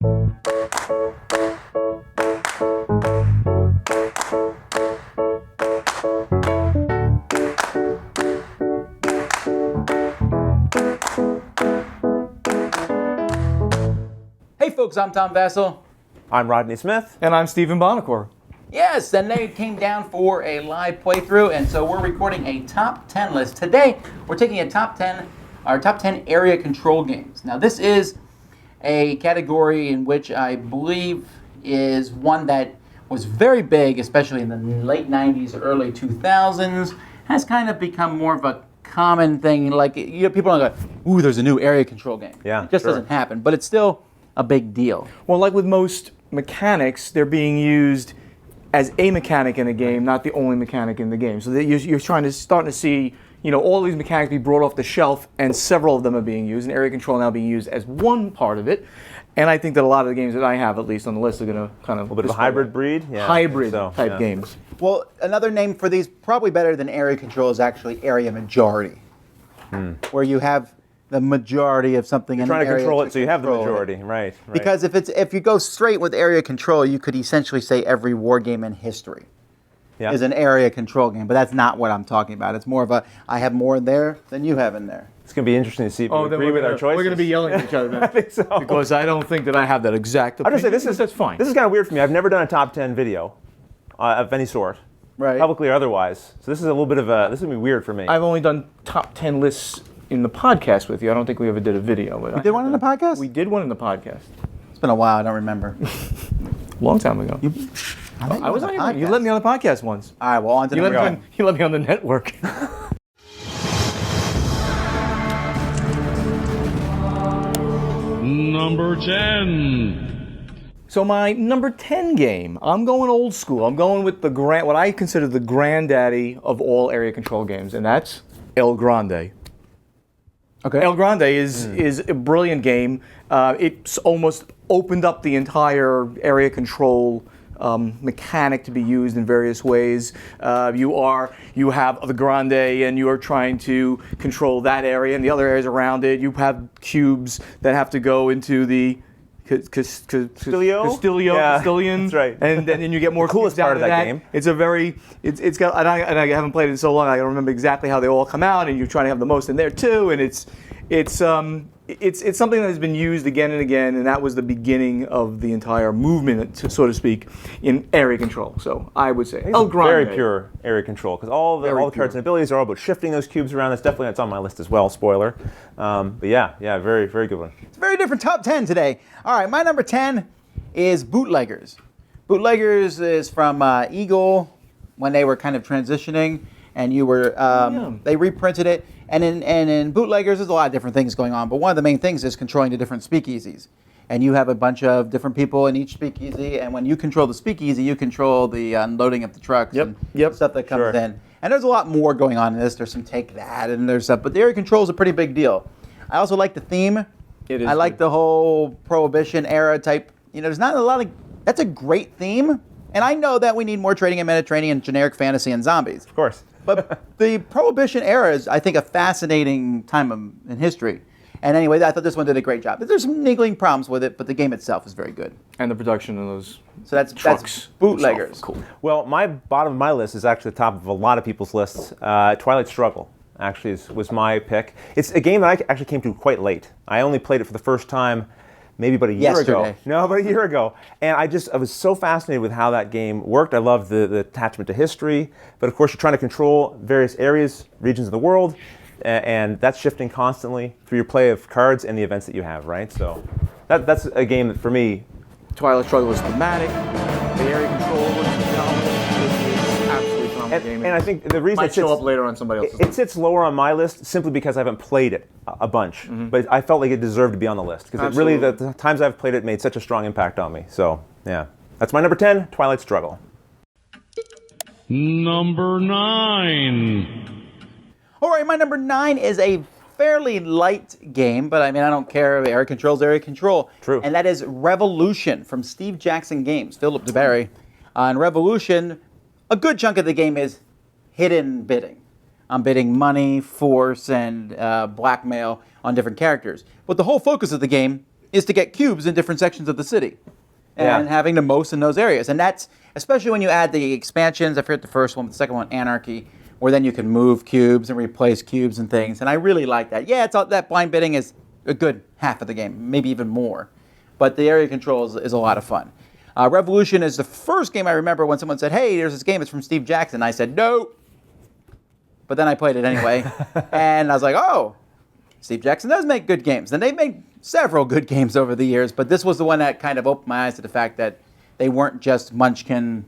Hey folks, I'm Tom Vassell. I'm Rodney Smith. And I'm Stephen Buonocore. Yes, and they came down for a live playthrough, and so we're recording a top 10 list. Today, we're taking our top 10 area control games. Now, this is a category in which I believe is one that was very big, especially in the late 90s, early 2000s, has kind of become more of a common thing. Like, people are like, ooh, there's a new area control game. Yeah, it just sure. doesn't happen, but it's still a big deal. Well, like with most mechanics, they're being used as a mechanic in a game, not the only mechanic in the game. So that you're starting to see, all these mechanics be brought off the shelf, and several of them are being used, and area control now being used as one part of it. And I think that a lot of the games that I have, at least on the list, are going to kind of A little bit of a hybrid breed? Yeah, hybrid type yeah. games. Well, another name for these, probably better than area control, is actually area majority, where you have the majority of something in an area. Trying to control it, so you have the control majority, it. right? Because if you go straight with area control, you could essentially say every war game in history is an area control game, but that's not what I'm talking about. It's more of I have more in there than you have in there. It's going to be interesting to see if we agree with our choices. We're going to be yelling at each other then. I think so. Because I don't think that I have that exact opinion. I'll just say that's fine. This is kind of weird for me. I've never done a top 10 video of any sort, Right. publicly or otherwise. So this is a little bit of this is going to be weird for me. I've only done top 10 lists in the podcast with you. I don't think we ever did a video. You did one in the podcast? We did one in the podcast. It's been a while. I don't remember. Long time ago. I was on your podcast. You let me on the podcast once. All right, well, on to You number let me on the network. Number 10. So my number 10 game, I'm going old school. I'm going with what I consider the granddaddy of all area control games, and that's El Grande. Okay. El Grande is a brilliant game. It's almost opened up the entire area control mechanic to be used in various ways. You have the Grande, and you are trying to control that area and the other areas around it. You have cubes that have to go into the Castillion. That's right. And then you get more coolest cubes out part of that game. It's a very, it's got, and I haven't played it in so long, I don't remember exactly how they all come out, and you're trying to have the most in there too, and it's something that has been used again and again, and that was the beginning of the entire movement, so to speak, in area control. So I would say El Grande. Very pure area control, because all the cards and abilities are all about shifting those cubes around. That's on my list as well. Spoiler, but yeah, very, very good one. It's a very different top 10 today. All right, my number 10 is Bootleggers. Bootleggers is from Eagle when they were kind of transitioning, and they reprinted it. And in Bootleggers, there's a lot of different things going on, but one of the main things is controlling the different speakeasies. And you have a bunch of different people in each speakeasy, and when you control the speakeasy, you control the unloading of the trucks and stuff that comes in. And there's a lot more going on in this. There's some take that, and there's stuff, but the area control is a pretty big deal. I also like the theme. I like the whole Prohibition era type. There's not a lot of. That's a great theme, and I know that we need more trading in Mediterranean, generic fantasy, and zombies. Of course. But the Prohibition era is, I think, a fascinating time in history. And anyway, I thought this one did a great job. There's some niggling problems with it, but the game itself is very good. And the production of those that's trucks. Bootleggers. Cool. Well, my bottom of my list is actually the top of a lot of people's lists. Twilight Struggle actually was my pick. It's a game that I actually came to quite late. I only played it for the first time maybe about a year ago. No, about a year ago. And I was so fascinated with how that game worked. I loved the attachment to history. But of course, you're trying to control various areas, regions of the world, and that's shifting constantly through your play of cards and the events that you have, right? So that's a game that, for me, Twilight Struggle was thematic. The area control was phenomenal. It's absolutely phenomenal game. And I think the reason might show up later on somebody else's list. It sits lower on my list simply because I haven't played it a bunch. But I felt like it deserved to be on the list because really, the times I've played it made such a strong impact on me. So yeah, that's my number 10, Twilight Struggle. Number 9. All right, my number 9 is a fairly light game, but I mean, I don't care. Area control is area control. True. And that is Revolution from Steve Jackson Games, Philip DeBerry. In Revolution, a good chunk of the game is hidden bidding. I'm bidding money, force, and blackmail on different characters. But the whole focus of the game is to get cubes in different sections of the city. And having the most in those areas. And that's, especially when you add the expansions, I forget the first one, but the second one, Anarchy, where then you can move cubes and replace cubes and things. And I really like that. Yeah, it's all, that blind bidding is a good half of the game, maybe even more. But the area control is a lot of fun. Revolution is the first game I remember when someone said, hey, there's this game, it's from Steve Jackson. I said, no. But then I played it anyway. And I was like, oh, Steve Jackson does make good games. And they've made several good games over the years, but this was the one that kind of opened my eyes to the fact that they weren't just Munchkin,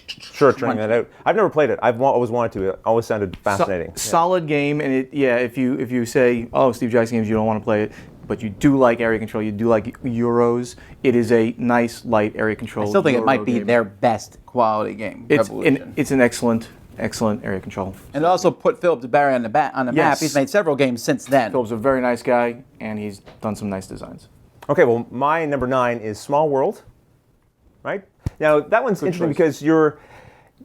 Sure, turning that out. I've never played it. I've always wanted to. It always sounded fascinating. Solid game, and if you say, oh, Steve Jackson games, you don't want to play it, but you do like area control, you do like Euros, it is a nice, light area control. I still think Euro it might be game. their best quality game, Revolution. It's an excellent area control. And it also put Philip DeBarry on the map. Yes. He's made several games since then. Philip's a very nice guy, and he's done some nice designs. Okay, well, my number 9 is Small World. Right? Now, that one's interesting because you're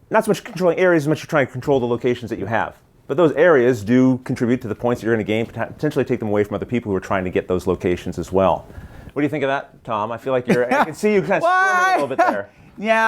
not so much controlling areas as much as you're trying to control the locations that you have. But those areas do contribute to the points that you're going to gain, potentially take them away from other people who are trying to get those locations as well. What do you think of that, Tom? I feel like I can see you kind of squirming a little bit there. Yeah,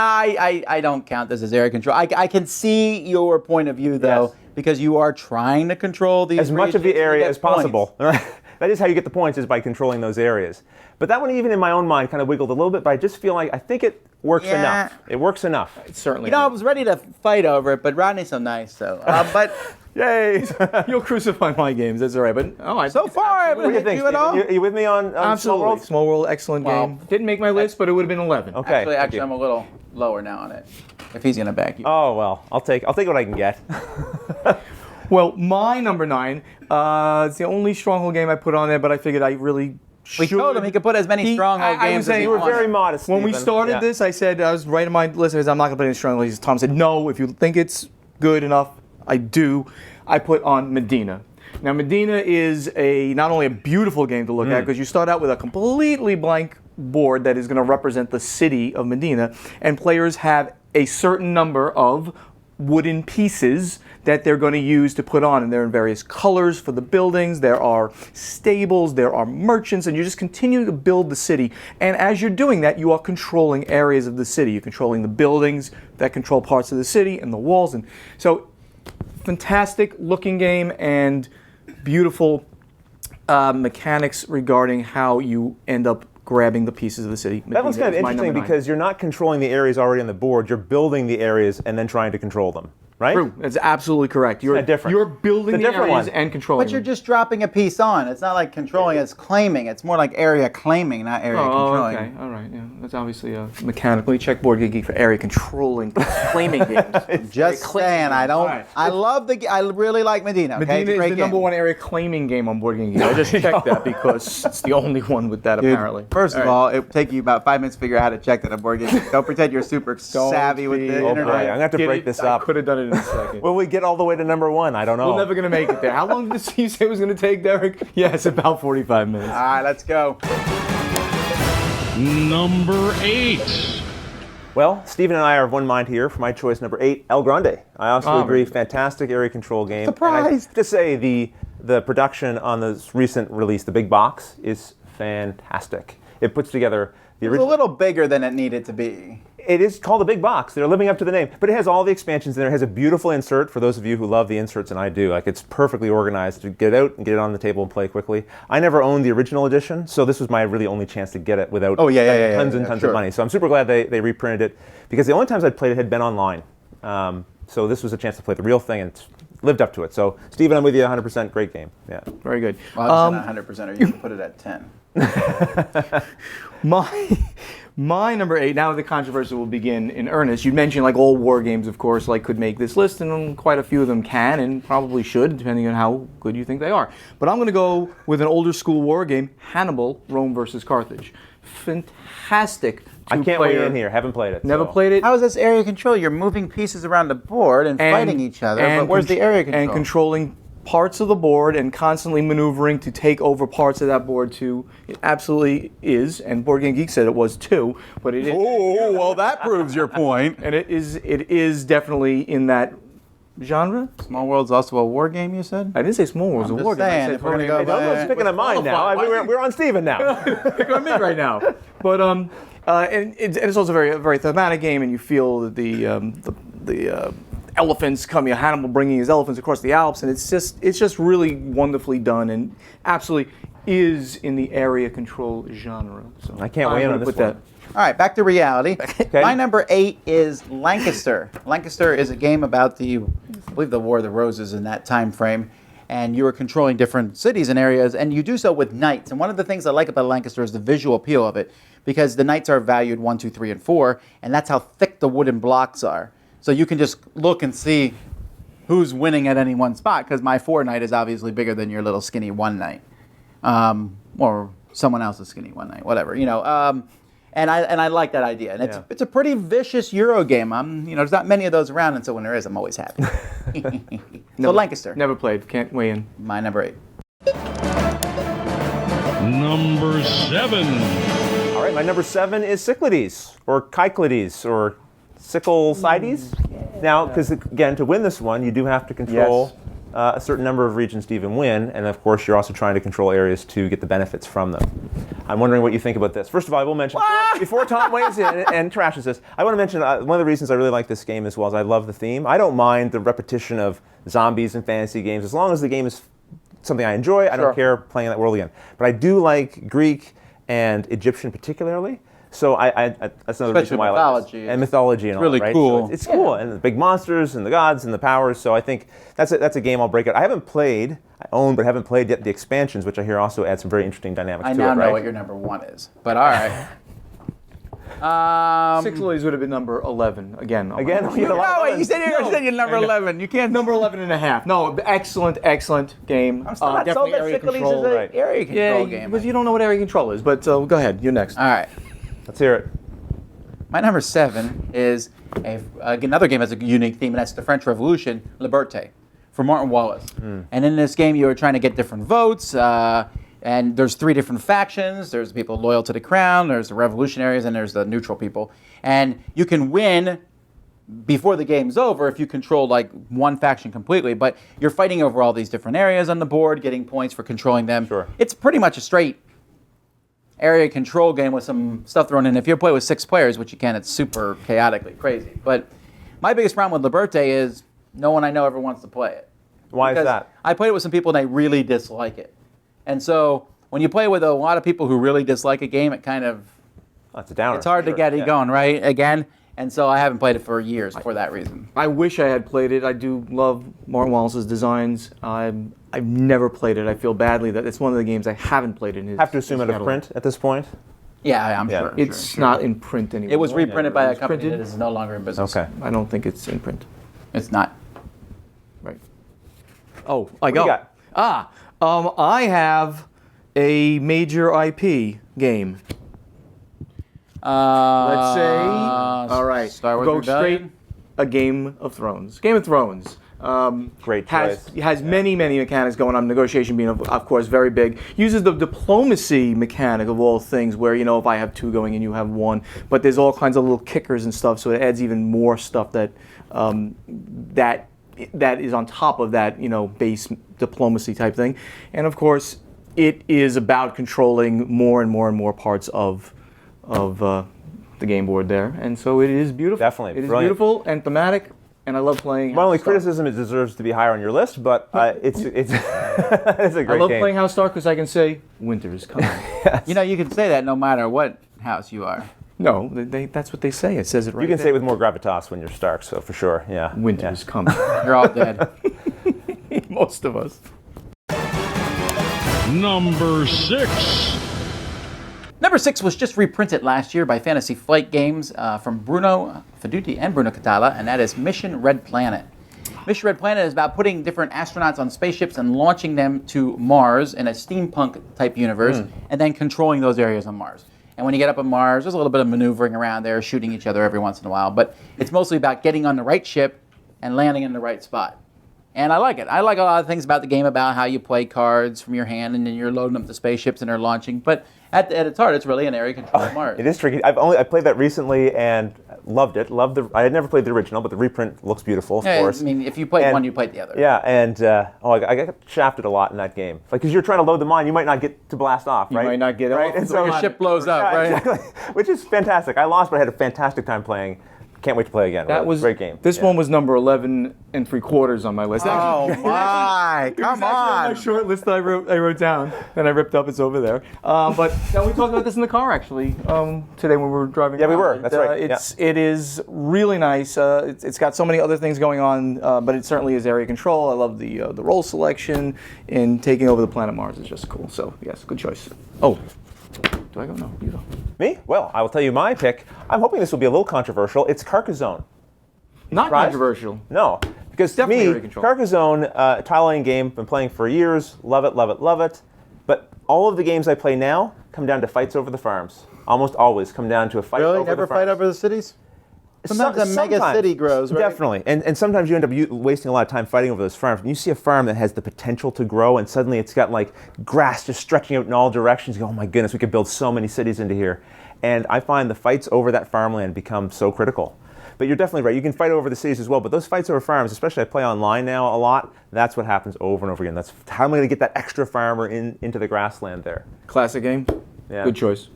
I don't count this as area control. I can see your point of view, though, because you are trying to control these as much of the area as possible. Points. That is how you get the points, is by controlling those areas. But that one, even in my own mind, kind of wiggled a little bit, but I just feel like I think it works enough. It works enough. It certainly I was ready to fight over it, but Rodney's so nice, so. But yay! You'll crucify my games, that's all right. But so far, I haven't hit you at all. Are you with me on absolutely. Small World? Small World, excellent game. Didn't make my list, but it would have been 11. Okay. Actually, I'm a little lower now on it. If he's gonna back you. Oh well, I'll take what I can get. Well, my number 9, it's the only Stronghold game I put on there, but I figured I really We told him he could put as many Stronghold games as he you were wanted. very modest, When we Stephen. started this, I said, I was writing my list, I said, I'm not going to put any Stronghold. Tom said, no, if you think it's good enough, I do. I put on Medina. Now, Medina is not only a beautiful game to look at, because you start out with a completely blank board that is going to represent the city of Medina, and players have a certain number of wooden pieces that they're going to use to put on, and they're in various colors for the buildings. There are stables, there are merchants, and you just continue to build the city. And as you're doing that, you are controlling areas of the city. You're controlling the buildings that control parts of the city and the walls. And so, fantastic looking game and beautiful mechanics regarding how you end up grabbing the pieces of the city. That one's kind of interesting because you're not controlling the areas already on the board. You're building the areas and then trying to control them, right? True. That's absolutely correct. You're different. You're building the areas and controlling But you're them. just dropping a piece on. It's not like controlling, it's claiming. It's more like area claiming, not area controlling. Okay. All right. Yeah. That's obviously mechanically. Check Board Game Geek for area controlling, claiming games. Just saying, I don't. Right. I really like Medina. Okay? Medina It's a great is the game. number 1 area claiming game on Board Game Geek. I just checked that because it's the only one with that Dude, apparently. First of all, it would take you about 5 minutes to figure out how to check that on board game. Don't pretend you're super savvy with the Oh, internet. boy, I'm gonna have to break this up. I could have done it in a second. Will we get all the way to number 1? I don't know. We're never going to make it there. How long did you say it was going to take, Derek? Yeah, it's about 45 minutes. All right, let's go. Number 8. Well, Stephen and I are of one mind here for my choice number 8, El Grande. I also agree, very fantastic area control game. Surprise! And I have to say, the production on this recent release, the big box, is fantastic. It puts together the It's a original. little bigger than it needed to be. It is called a big box. They're living up to the name. But it has all the expansions in there. It has a beautiful insert for those of you who love the inserts, and I do. Like, it's perfectly organized to get it out and get it on the table and play quickly. I never owned the original edition, so this was my really only chance to get it without tons and tons of money. So I'm super glad they reprinted it, because the only times I'd played it had been online. So this was a chance to play the real thing, and it's lived up to it. So, Stephen, I'm with you 100%. Great game. Yeah. Very good. Well, I'm not 100%, or you can put it at 10. My number 8, now the controversy will begin in earnest. You mentioned like all war games, of course, like could make this list, and quite a few of them can and probably should, depending on how good you think they are. But I'm going to go with an older school war game, Hannibal, Rome versus Carthage. Fantastic. I can't weigh in here. Haven't played it. Never so. played it. How is this area control? You're moving pieces around the board and fighting each other, but where's the area control? And controlling parts of the board and constantly maneuvering to take over parts of that board too. It absolutely is, and Board Game Geek said it was too, but it is. Oh, well, that proves your point. And it is definitely in that genre. Small World's also a war game, you said? I didn't say Small World's a I'm war just game. I saying, said if we're gonna Buonocore. go Hey, by- don't picking on mine now. I mean, we're on Steven now. Pick on me right now. But and it's also a very thematic game, and you feel that the elephants coming, Hannibal bringing his elephants across the Alps, and it's just really wonderfully done, and absolutely is in the area control genre. So I can't weigh in I'm on gonna this put one. that. All right, back to reality. Okay. My number 8 is Lancaster. Lancaster is a game about I believe the War of the Roses in that time frame, and you are controlling different cities and areas, and you do so with knights. And one of the things I like about Lancaster is the visual appeal of it, because the knights are valued 1, 2, 3, and 4, and that's how thick the wooden blocks are. So you can just look and see who's winning at any one spot, because my 4 knight is obviously bigger than your little skinny 1 knight, or someone else's skinny 1 knight, whatever, And I like that idea, and it's a pretty vicious Euro game. There's not many of those around, and so when there is, I'm always happy. So Lancaster, Never played. Can't weigh in. my number 8. Number 7. All right, my number 7 is Cyclades, or Kyclades, or Cyclesides. Now, because again, to win this one, you do have to control a certain number of regions to even win, and of course, you're also trying to control areas to get the benefits from them. I'm wondering what you think about this. First of all, I will mention, before Tom weighs in and trashes this, I want to mention one of the reasons I really like this game as well is I love the theme. I don't mind the repetition of zombies and fantasy games as long as the game is something I enjoy. I don't care playing in that world again. But I do like Greek and Egyptian particularly. So that's another reason why I like this. And mythology and all really that, right? cool. So it's cool, and the big monsters and the gods and the powers. So I think that's a game I'll break out. I haven't played, I own, but haven't played yet the expansions, which I hear also add some very interesting dynamics to it. I now know right? what your number 1 is, but all right. Six Lilies would have been number 11 again. Again, you know, No, wait, you said you're number 11. You can't. Number 11 and a half. No, excellent game. I'm still not sold definitely that area Cyclades control. is an right. area control Yeah, game. because you don't know what area control is. But go ahead, you're next. All right. Let's hear it. My number 7 is another game that has a unique theme, and that's the French Revolution, Liberté, for Martin Wallace. And in this game, you are trying to get different votes, and there's 3 different factions. There's people loyal to the crown, there's the revolutionaries, and there's the neutral people. And you can win before the game's over if you control like one faction completely, but you're fighting over all these different areas on the board, getting points for controlling them. Sure. It's pretty much a straight area control game with some stuff thrown in. If you play with 6 players, which you can, it's super chaotically crazy. But my biggest problem with Liberté is no one I know ever wants to play it. Why is Because that? I played it with some people and they really dislike it. And so when you play with a lot of people who really dislike a game, it kind of, That's a downer. it's hard to get it going, right? Again. And so I haven't played it for years for that reason. I wish I had played it. I do love Martin Wallace's designs. I've never played it. I feel badly that it's one of the games I haven't played in his. Have to assume his out of catalog. print at this point. Yeah, I'm Yeah. sure. It's not in print anymore. It was reprinted by a It's company printed? that is no longer in business. Okay. I don't think it's in print. It's not. Right. Oh, I What do you got. I have a major IP game. Let's say. All right. Star Wars Go Rebellion? straight. A Game of Thrones. Game of Thrones. Great has choice. has many mechanics going on. Negotiation being of course very big. Uses the diplomacy mechanic of all things, where if I have 2 going and you have 1, but there's all kinds of little kickers and stuff, so it adds even more stuff that that is on top of that base diplomacy type thing. And of course, it is about controlling more and more parts of the game board there, and so it is beautiful. Definitely, it is brilliant. beautiful and thematic. And I love playing. My only House Star. criticism is it deserves to be higher on your list, but it's it's a great I love game. playing House Star because I can say winter is coming. You can say that no matter what house you are. No, that's what they say. It says it right You can there. say it with more gravitas when you're Stark, so for sure, yeah. Winter Yeah. is coming. You're all dead. Most of us. Number 6. Number 6 was just reprinted last year by Fantasy Flight Games from Bruno Feduti and Bruno Catala, and that is Mission Red Planet. Mission Red Planet is about putting different astronauts on spaceships and launching them to Mars in a steampunk type universe, and then controlling those areas on Mars. And when you get up on Mars, there's a little bit of maneuvering around there, shooting each other every once in a while, but it's mostly about getting on the right ship and landing in the right spot. And I like it. I like a lot of things about the game, about how you play cards from your hand and then you're loading up the spaceships and they're launching. But at its heart, it's really an area control of Mars. It is tricky. I played that recently, and Loved it. I had never played the original, but the reprint looks beautiful, of course. I mean, if you played one, you played the other. Yeah, and I got shafted a lot in that game. Like, because you're trying to load the mine, you might not get to blast off, right? You might not get right? off. And so your ship blows up, right? Exactly. Which is fantastic. I lost, but I had a fantastic time playing. Can't wait to play again. That was a great game. This one was number 11 3/4 on my list. Oh my! Come on! My short list that I wrote down, and I ripped up. It's over there. But now we talked about this in the car actually today when we were driving. Yeah, we around. were. That's right. It is really nice. It's got so many other things going on, but it certainly is area control. I love the role selection and taking over the planet Mars is just cool. So yes, good choice. Oh. Do I go? No, you go. Me? Well, I will tell you my pick. I'm hoping this will be a little controversial. It's Carcassonne. Not Surprise? controversial. No, because to Definitely me, area control. Carcassonne, tile laying game, been playing for years. Love it, love it, love it. But all of the games I play now come down to fights over the farms. Almost always come down to a fight Really? over Never the farms. fight over the cities? Sometimes a mega Sometimes. city grows, right? Definitely. And sometimes you end up wasting a lot of time fighting over those farms. When you see a farm that has the potential to grow and suddenly it's got like grass just stretching out in all directions, you go, oh my goodness, we could build so many cities into here. And I find the fights over that farmland become so critical. But you're definitely right. You can fight over the cities as well, but those fights over farms, especially I play online now a lot, that's what happens over and over again. That's how am I going to get that extra farmer into the grassland there. Classic game. Yeah. Good choice.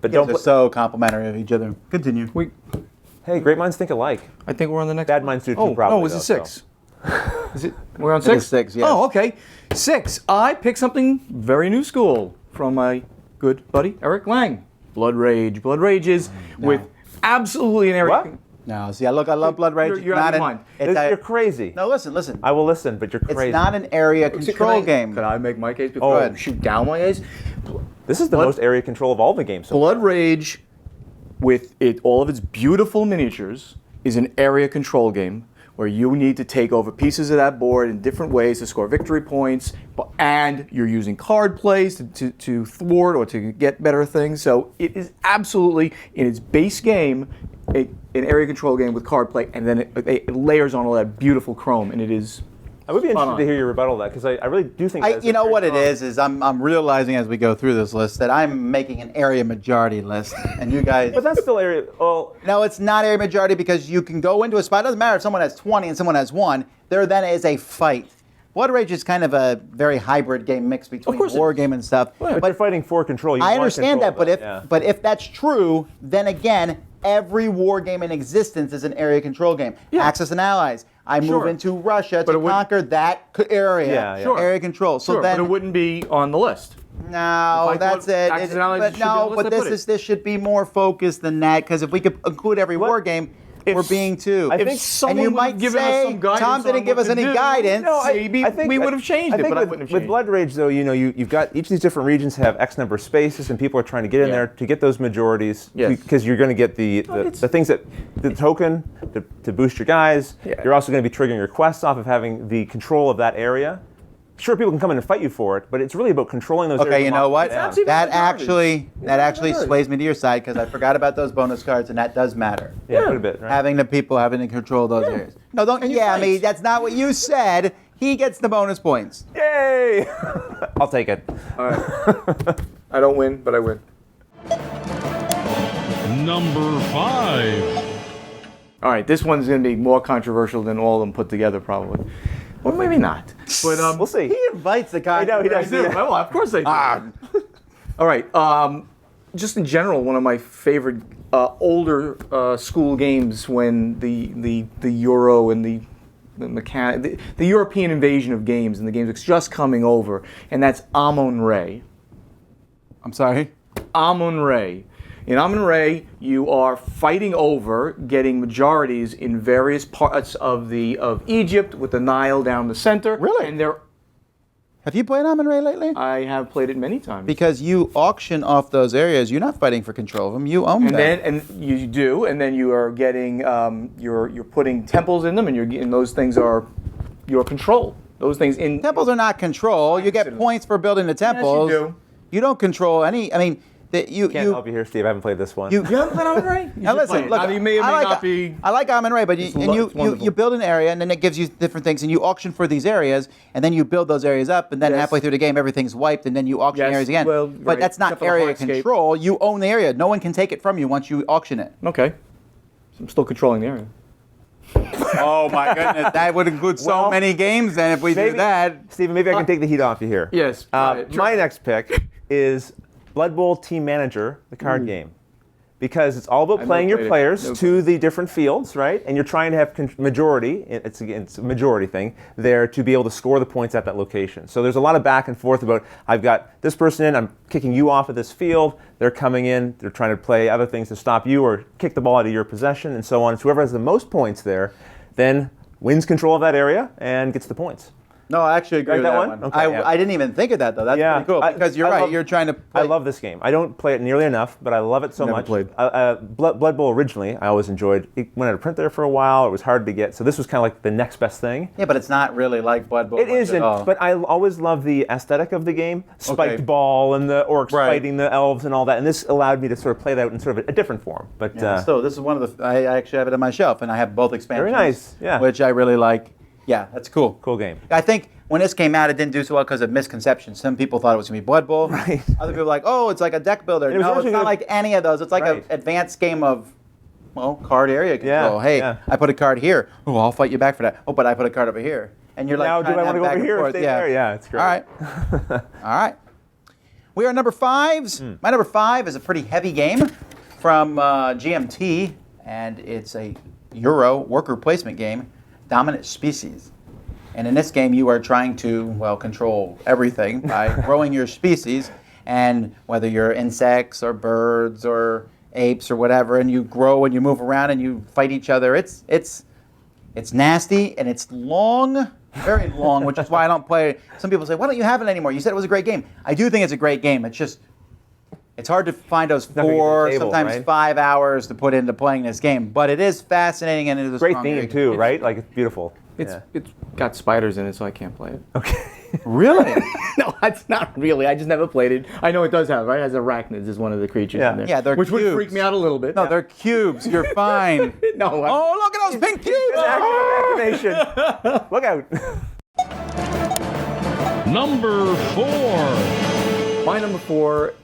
But They're don't so complimentary of each other. Continue. Hey, great minds think alike. I think we're on the next. Bad minds do too, Oh, probably. no, is it though, 6? Is it? We're on 6? is 6, yes. Oh, okay. 6. I picked something very new school from my good buddy Eric Lang. Blood Rage. Blood Rage is with absolutely an area. What? No, see, I love Blood Rage. You're out of your mind. You're crazy. No, listen. I will listen, but you're crazy. It's not an area control game. Can I make my case before I shoot down my case? This is the most area control of all the games. Blood Rage, with all of its beautiful miniatures, is an area control game where you need to take over pieces of that board in different ways to score victory points, and you're using card plays to thwart or to get better things. So it is absolutely, in its base game, an area control game with card play, and then it layers on all that beautiful chrome, and it is. I would be interested on. to hear your rebuttal to that, because I really do think that You know what it is I'm realizing as we go through this list that I'm making an area majority list, and you guys. But that's still area. Well, No, it's not area majority because you can go into a spot. It doesn't matter if someone has 20 and someone has 1. There then is a fight. Blood Rage is kind of a very hybrid game mix between course it war is. game and stuff. but you're fighting for control. You I want understand control that, of it, but if that's true, then again, every war game in existence is an area control game. Axis and Allies. I move Sure. into Russia But to it would- conquer that area. Yeah, yeah. Sure. Area control. So Sure, then but it wouldn't be on the list. no, If I that's thought it. Axis and Allies should be on the list, But I put it. this should be more focused than that, because if we could include every war game, we're being too. I think and someone you would might have given us say some guidance Tom didn't on give what us to any do. guidance. No, maybe we would have changed it, but I wouldn't have with changed Blood Rage, though, you've got each of these different regions have X number of spaces, and people are trying to get in there to get those majorities, Yes. because you're going to get the things that the token to boost your guys. Yeah. You're also going to be triggering your quests off of having the control of that area. Sure, people can come in and fight you for it, but it's really about controlling those areas. Okay, you know what? Yeah. That actually sways me to your side, because I forgot about those bonus cards, and that does matter. Yeah, quite a bit, right? Having to control those areas. No, don't. And you Yeah, I fight. mean that's not what you said. He gets the bonus points. Yay! I'll take it. All right. I don't win, but I win. Number 5. All right, this one's going to be more controversial than all of them put together, probably. Or maybe not. But We'll see. He invites the guy. know, he does. I do. Well, of course I do. All right. Just in general, one of my favorite older school games when the Euro and the European invasion of games and the games that's just coming over, and that's Amon-Re. I'm sorry. Amon-Re. In Amon-Re, you are fighting over getting majorities in various parts of Egypt with the Nile down the center. Really? And Have you played Amon-Re lately? I have played it many times. Because you auction off those areas. You're not fighting for control of them. You own them. And you do, and then you are getting you're putting temples in them, and those things are your control. Those things in Temples are not control. You get points for building the temples. do. You don't control any. I mean, you Can't help you here, Steve. I haven't played this one. you. You haven't played Amon-Re? Now listen, look. you may or may I like, not be. I like Amon-Re, but It's you wonderful. build an area, and then it gives you different things, and you auction for these areas, and then you build those areas up, and then Yes. halfway through the game, everything's wiped, and then you auction Yes, areas again. well, But right, that's not except for the area hardscape. control. You own the area. No one can take it from you once you auction it. Okay. I'm still controlling the area. Oh my goodness, that would include so Well, many games then if we do that. Stephen, maybe I can take the heat off you here. Yes. My next pick is Blood Bowl Team Manager, the card game. Because it's all about playing your players to the different fields, right? And you're trying to have majority, it's a majority thing, there to be able to score the points at that location. So there's a lot of back and forth about, I've got this person in, I'm kicking you off of this field, they're coming in, they're trying to play other things to stop you or kick the ball out of your possession and so on. So whoever has the most points there then wins control of that area and gets the points. No, I actually agree with that one. Okay, I didn't even think of that, though. That's pretty cool. Because you're right. You're trying to play. I love this game. I don't play it nearly enough, but I love it so much. Played. Blood Bowl originally, I always enjoyed. It went out of print there for a while. It was hard to get. So this was kind of like the next best thing. Yeah, but it's not really like Blood Bowl. It isn't, at all. but I always love the aesthetic of the game. Spiked ball and the orcs fighting the elves and all that. And this allowed me to sort of play that out in sort of a different form. But so this is one of the. I actually have it on my shelf, and I have both expansions. Very nice. Yeah. Which I really like. Yeah, that's cool. Cool game. I think when this came out, it didn't do so well because of misconceptions. Some people thought it was going to be Blood Bowl. Right. Other people were like, oh, it's like a deck builder. No, it's not like any of those. It's like an advanced game of, card area control. Hey, I put a card here. Oh, I'll fight you back for that. Oh, but I put a card over here. And you're like, now do I want to go over here or stay there? Yeah, it's great. All right. All right. We are number 5s. My number 5 is a pretty heavy game from GMT, and it's a Euro worker placement game, Dominant Species. And in this game, you are trying to, control everything by growing your species, and whether you're insects or birds or apes or whatever, and you grow and you move around and you fight each other. It's nasty and it's long, very long, which is why I don't play. Some people say, why don't you have it anymore? You said it was a great game. I do think it's a great game. It's just, it's hard to find those 4, sometimes 5 hours to put into playing this game. But it is fascinating and it is a great strong theme game. too, right? Like it's beautiful. It's got spiders in it, so I can't play it. Okay. Really? No, that's not really. I just never played it. I know it does have, right? It has arachnids as one of the creatures in there. Yeah, they're which cubes. would freak me out a little bit. No, they're cubes. You're fine. No. Oh, look at those pink cubes! Activation. Look out. Number 4. My number 4,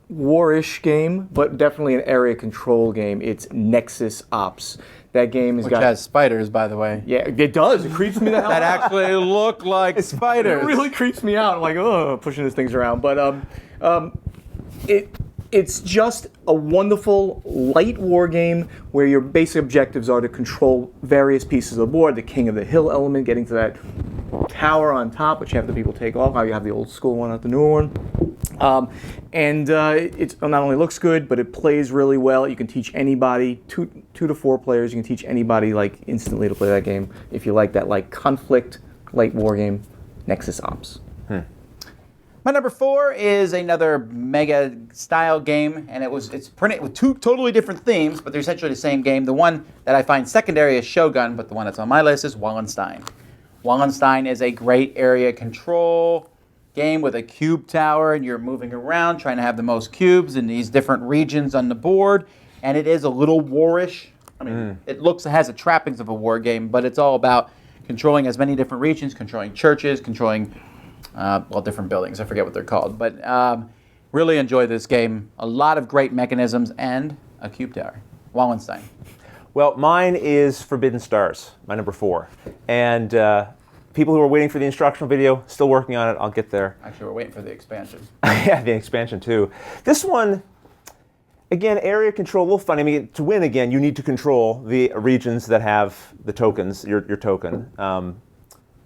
war-ish game, but definitely an area control game. It's Nexus Ops. That game Which has spiders, by the way. Yeah, it does. It creeps me the hell out. That actually look like spiders. It really creeps me out. I'm like, oh, pushing these things around. But it's just a wonderful light war game where your basic objectives are to control various pieces of the board. The King of the Hill element, getting to that tower on top, which half the people take off. Now you have the old school one, not the newer one. It not only looks good, but it plays really well. You can teach anybody, 2 to 4 players, you can teach anybody like instantly to play that game if you like that like conflict light war game, Nexus Ops. My number 4 is another mega style game, and it's printed with 2 totally different themes, but they're essentially the same game. The one that I find secondary is Shogun, but the one that's on my list is Wallenstein. Wallenstein is a great area control game with a cube tower, and you're moving around trying to have the most cubes in these different regions on the board, and it is a little warish. I mean, it has the trappings of a war game, but it's all about controlling as many different regions, controlling churches, controlling different buildings. I forget what they're called, but really enjoy this game. A lot of great mechanisms and a cube tower. Wallenstein. Well, mine is Forbidden Stars, my number 4, and people who are waiting for the instructional video, still working on it. I'll get there. Actually, we're waiting for the expansion. Yeah, the expansion too. This one, again, area control, a little funny. I mean, to win again, you need to control the regions that have the tokens, your token.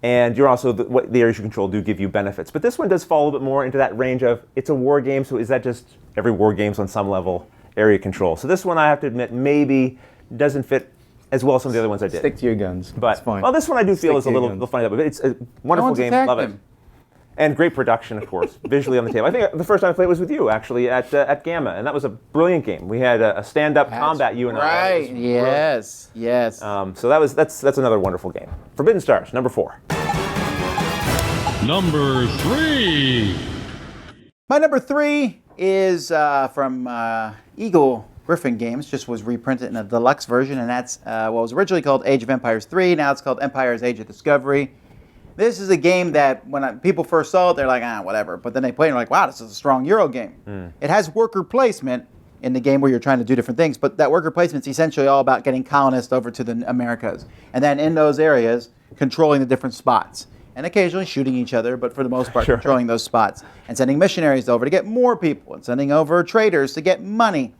And you're also, what the areas you control do give you benefits. But this one does fall a little bit more into that range of, it's a war game, so is that just every war game's on some level area control? So this one, I have to admit, maybe doesn't fit as well as some of the other ones I did. Stick to your guns. But, it's fine. Well, this one I do feel is a little funny, but it's a wonderful game. Love it. And great production, of course, visually on the table. I think the first time I played was with you, actually, at Gamma, and that was a brilliant game. We had a stand-up combat, you and I. Right, yes. So that's another wonderful game. Forbidden Stars, number 4. Number 3. My number 3 is from Eagle Griffin Games, just was reprinted in a deluxe version, and that's what was originally called Age of Empires 3. Now it's called Empire's Age of Discovery. This is a game that when people first saw it, they're like, whatever. But then they play it and they're like, wow, this is a strong Euro game. It has worker placement in the game where you're trying to do different things. But that worker placement is essentially all about getting colonists over to the Americas. And then in those areas, controlling the different spots. And occasionally shooting each other, but for the most part, controlling those spots. And sending missionaries over to get more people. And sending over traders to get money.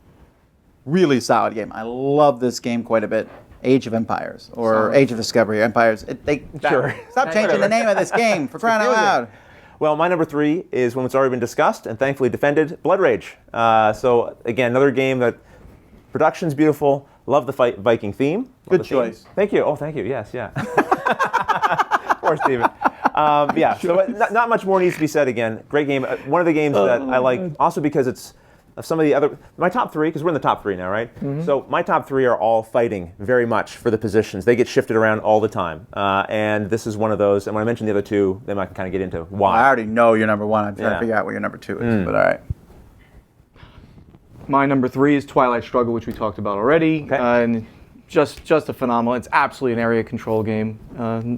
Really solid game. I love this game quite a bit. Age of Empires, or Age of Discovery, Empires. Stop changing the name of this game, for crying out loud. Well, my number 3 is one that's already been discussed and thankfully defended, Blood Rage. So again, another game that production's beautiful. Love the Viking theme. Good choice. Thank you. Oh, thank you. Yes, yeah. Poor Steven. So not much more needs to be said again. Great game. One of the games that I like, also because it's of some of the other, my top 3, because we're in the top 3 now, right? So my top 3 are all fighting very much for the positions. They get shifted around all the time. And this is one of those. And when I mention the other 2, then I can kind of get into why. I already know you're number 1. I'm trying to figure out what your number 2 is, but all right. My number 3 is Twilight Struggle, which we talked about already. Okay. And just a phenomenal. It's absolutely an area control game.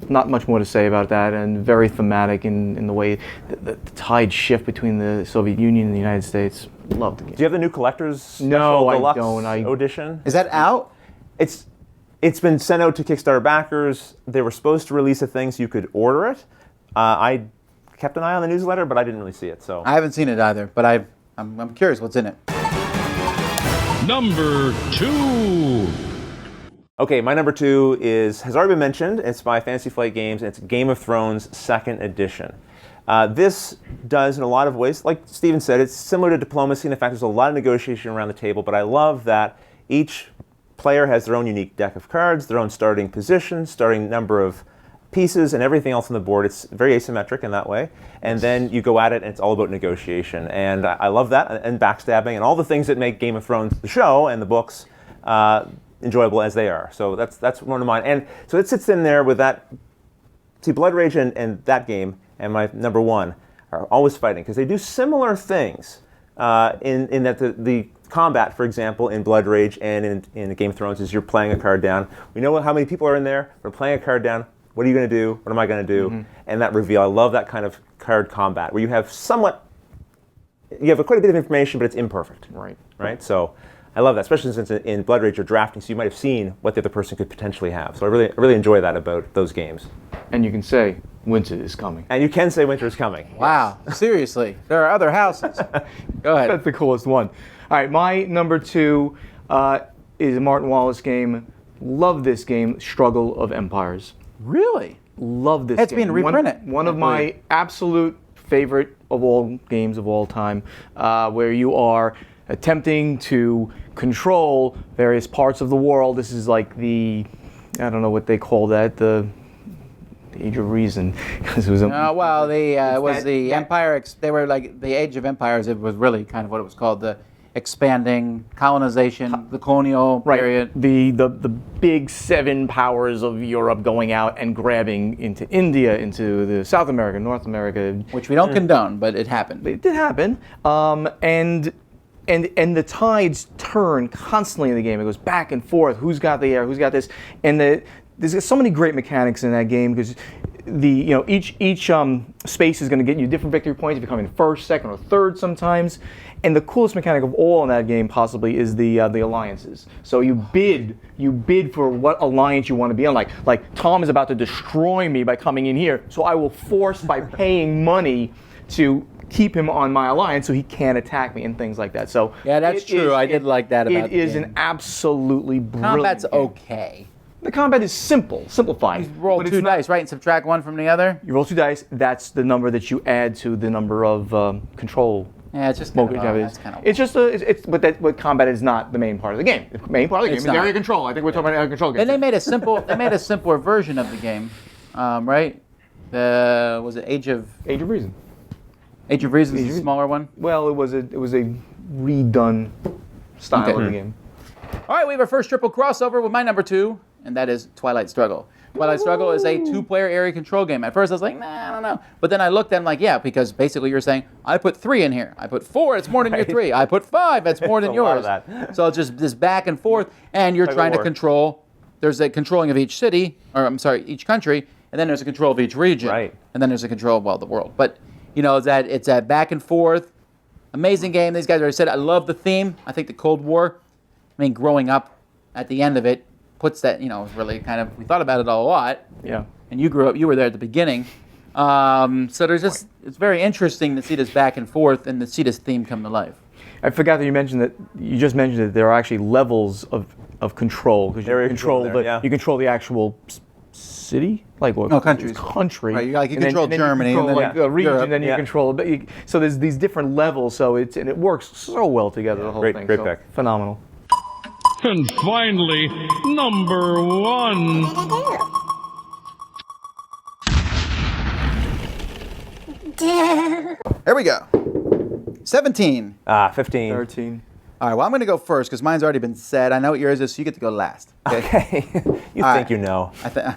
Not much more to say about that, and very thematic in the way the tide shift between the Soviet Union and the United States. Love the game. Do you have the new collector's No, I deluxe don't. edition? Is that out? It's been sent out to Kickstarter backers. They were supposed to release a thing so you could order it. I kept an eye on the newsletter, but I didn't really see it. So I haven't seen it either, but I'm curious what's in it. Number 2. Okay, my number 2 has already been mentioned. It's by Fantasy Flight Games. And it's Game of Thrones 2nd Edition. This does, in a lot of ways, like Steven said, it's similar to diplomacy in the fact there's a lot of negotiation around the table, but I love that each player has their own unique deck of cards, their own starting position, starting number of pieces, and everything else on the board. It's very asymmetric in that way. And then you go at it, and it's all about negotiation. And I love that, and backstabbing, and all the things that make Game of Thrones, the show, and the books, enjoyable as they are. So that's one of mine. And so it sits in there with that. See, Blood Rage and that game and my number 1 are always fighting because they do similar things in that the combat, for example, in Blood Rage and in Game of Thrones is you're playing a card down. We know how many people are in there. We're playing a card down. What are you going to do? What am I going to do? And that reveal. I love that kind of card combat where you have quite a bit of information, but it's imperfect. Right. So I love that, especially since in Blood Rage you're drafting, so you might have seen what the other person could potentially have. So I really enjoy that about those games. And you can say, winter is coming. And you can say winter is coming. Wow, seriously, there are other houses. Go ahead. That's the coolest one. All right, my number 2 is a Martin Wallace game. Love this game, Struggle of Empires. Really? Love this It's game. being reprinted. One of my absolute favorite of all games of all time, where you are attempting to control various parts of the world. This is like I don't know what they call that, the Age of Reason. It was the Empire. They were like the Age of Empires. It was really kind of what it was called, the expanding colonization, the colonial period. The big 7 powers of Europe going out and grabbing into India, into the South America, North America. Which we don't condone, but it happened. It did happen. And the tides turn constantly in the game. It goes back and forth. Who's got the air? Who's got this? And there's so many great mechanics in that game because each space is going to get you different victory points if you come in first, second, or third sometimes. And the coolest mechanic of all in that game possibly is the alliances. So you bid for what alliance you want to be on. Like Tom is about to destroy me by coming in here, so I will force by paying money to keep him on my alliance so he can't attack me and things like that. So yeah, that's true. I did like that about it. It is an absolutely brilliant combat's game. Okay. The combat is simplified. You roll 2 dice, right, and subtract 1 from the other? You roll 2 dice. That's the number that you add to the number of control. Yeah, it's just but combat is not the main part of the game. The main part of the game is area control. I think we're talking about area control games. Then they made a simpler version of the game, right? Was it Age of Reason? Age of Reason is a smaller one? Well, it was a redone style of the game. All right, we have our first triple crossover with my number 2, and that is Twilight Struggle. Twilight Struggle is a 2-player area control game. At first I was like, nah, I don't know. But then I looked and I'm like, yeah, because basically you're saying, I put 3 in here. I put 4, it's more than your 3. I put 5, that's more than yours. So it's just this back and forth, and you're trying to control. There's a controlling of each city, each country, and then there's a control of each region. Right. And then there's a control of, the world. But, it's that back and forth, Amazing game. These guys already said it. I love the theme. I think the Cold War, growing up at the end of it, puts that, really kind of, we thought about it a lot. Yeah. And you grew up, you were there at the beginning. So there's just, it's very interesting to see this back and forth and to see this theme come to life. I forgot that you just mentioned that there are actually levels of control. Because Area control there, yeah. You control the actual city? Like what? No, countries. Country. Right, you control Germany. And then and then a region, Europe. then you control it. So there's these different levels, so it works so well together, the whole Great- thing. great So pick. Phenomenal. And finally, number 1. Here we go. 17. 15. 13. All right, well, I'm going to go first because mine's already been said. I know what yours is, so you get to go last. Okay. You All think right. you know.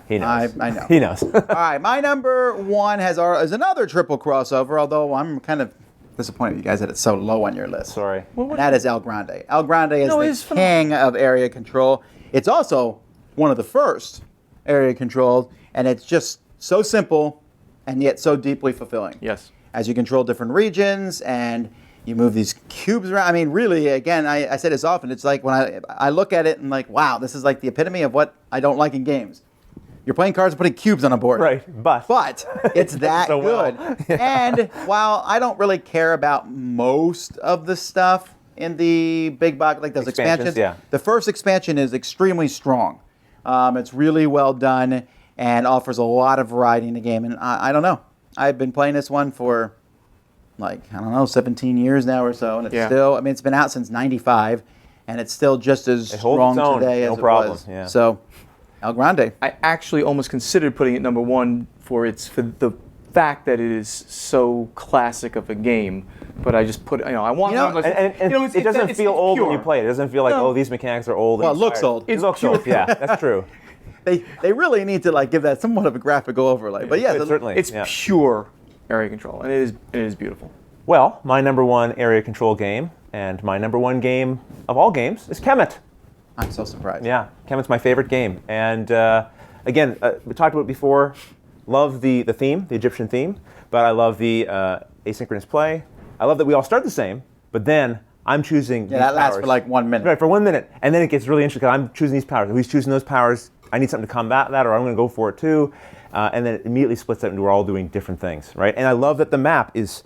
He knows. I know. He knows. All right, my number 1 is another triple crossover, although I'm kind of disappointed you guys had it so low on your list. Sorry. And that is El Grande. El Grande is it's the king of area control. It's also one of the first area controlled, and it's just so simple and yet so deeply fulfilling. Yes. As you control different regions and you move these cubes around. I mean, really, again, I say this often. It's like when I look at it and like, wow, this is like the epitome of what I don't like in games. You're playing cards and putting cubes on a board. Right, but it's that so well. good. And while I don't really care about most of the stuff in the big box, like those expansions, Yeah. the first expansion is extremely strong. It's really well done and offers a lot of variety in the game. And I don't know. I've been playing this one for 17 years now or so, and it's still, it's been out since '95, and it's still just as strong its own, today no as problem, it was. yeah. So, El Grande. I actually almost considered putting it number 1 for the fact that it is so classic of a game, but I just put it, I want And it doesn't feel old when you play it. It doesn't feel like, No. these mechanics are old. Well, it looks old. It looks old, yeah, that's true. They really need to give that somewhat of a graphical overlay. But yeah, Certainly. It's pure area control, and it is beautiful. Well, my number 1 area control game, and my number 1 game of all games is Kemet. I'm so surprised. Yeah, Kemet's my favorite game. And again, we talked about it before, love the theme, the Egyptian theme, but I love the asynchronous play. I love that we all start the same, but then I'm choosing these that lasts powers. for like 1 minute. Right, for 1 minute. And then it gets really interesting because I'm choosing these powers. If he's choosing those powers, I need something to combat that, or I'm going to go for it too. And then it immediately splits up into we're all doing different things, right? And I love that the map is,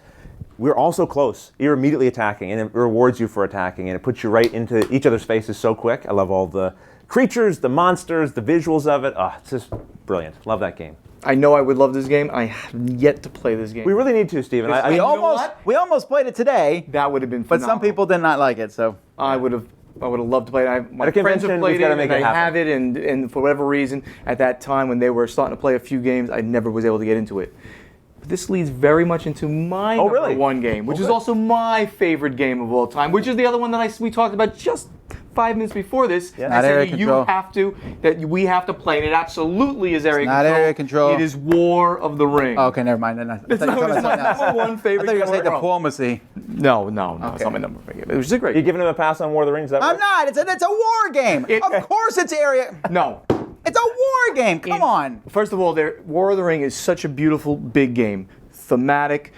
we're all so close. You're immediately attacking, and it rewards you for attacking, and it puts you right into each other's faces so quick. I love all the creatures, the monsters, the visuals of it. It's just brilliant. Love that game. I know I would love this game. I have yet to play this game. We really need to, Steven. We almost played it today, That would have been but phenomenal. some people did not like it. So I would have loved to play it. My At a friends have convention, played we've gotta it, make and it I happen. have it, and for whatever reason, at that time when they were starting to play a few games, I never was able to get into it. But this leads very much into my number really? 1 game, which is also my favorite game of all time, which is the other one that we talked about just 5 minutes before this. Yeah. I Not said area that control. we have to play, and it absolutely is area not control. area control. It is War of the Ring. okay, never mind. Then It's my number 1 I favorite thought you were game. going to say of all time. diplomacy. No, it's Okay. not my number 1 game. It was just great. You giving him a pass on War of the Rings? Is that I'm right? not. It's a war game. Of course, it's area. No. It's a war game. Come on. First of all, War of the Ring is such a beautiful big game, thematic.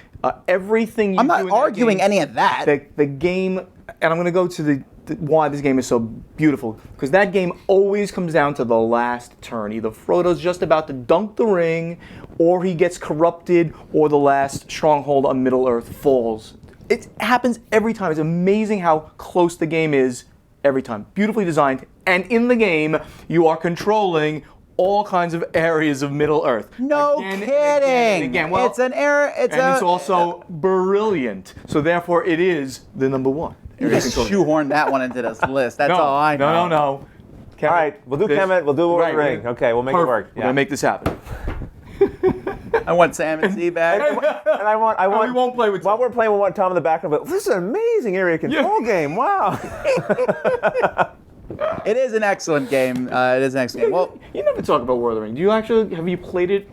Everything you I'm do not in that arguing game, any of that. The game, and I'm going to go to why this game is so beautiful, because that game always comes down to the last turn. Either Frodo's just about to dunk the ring, or he gets corrupted, or the last stronghold on Middle-earth falls. It happens every time. It's amazing how close the game is every time. Beautifully designed, and in the game, you are controlling all kinds of areas of Middle-earth. No Again and kidding. again and again. Well, It's an error. it's also brilliant. So therefore, it is the number 1. You just shoehorned that one into this list. That's all I know. No. All right, we'll do Kemet. We'll do War of the Ring. Okay, we'll make it work. We're gonna make this happen. I want Sam and Sea back. And I want. we won't play with While we're playing, we want Tom in the background. But this is an amazing area control game. Wow. It is an excellent game. It is an excellent game. Well, You never talk about War of the Ring. Have you played it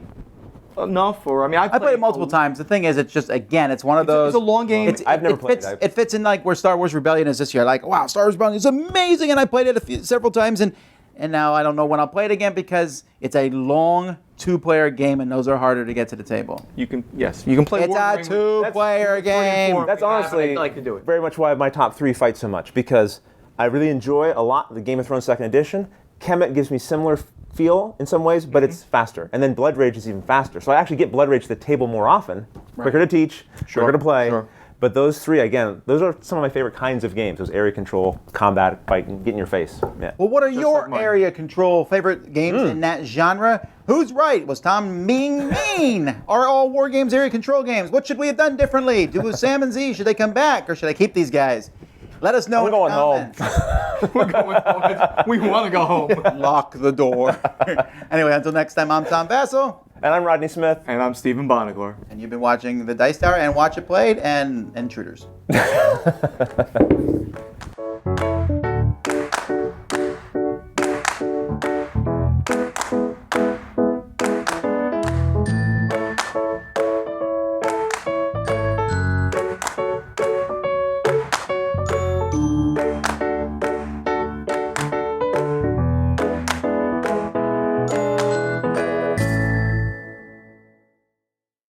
enough? Or I played it multiple times. The thing is, it's just, again, it's one of those. It's a long game. I've never played fits, it. It fits in like where Star Wars Rebellion is this year. Like, wow, Star Wars Rebellion is amazing, and I played it several times, and now I don't know when I'll play it again because it's a long two-player game, and those are harder to get to the table. You can play. It's a two-player game. That's honestly I like to do it. very much why my top 3 fight so much, because I really enjoy a lot the Game of Thrones 2nd Edition. Kemet gives me similar feel in some ways, but it's faster. And then Blood Rage is even faster. So I actually get Blood Rage to the table more often, quicker to teach, quicker to play. Sure. But those 3, again, those are some of my favorite kinds of games. Those area control, combat, fight, and get in your face. Yeah. Well, what are your like mine. area control favorite games in that genre? Who's right? Was Tom being mean? Are all war games area control games? What should we have done differently? Do Sam and Z, should they come back, or should I keep these guys? Let us know I'm in the going home. comments. We're going home. We want to go home. Lock the door. Anyway, until next time, I'm Tom Vassell. And I'm Rodney Smith. And I'm Stephen Buonocore. And you've been watching The Dice Tower and Watch It Played and Intruders.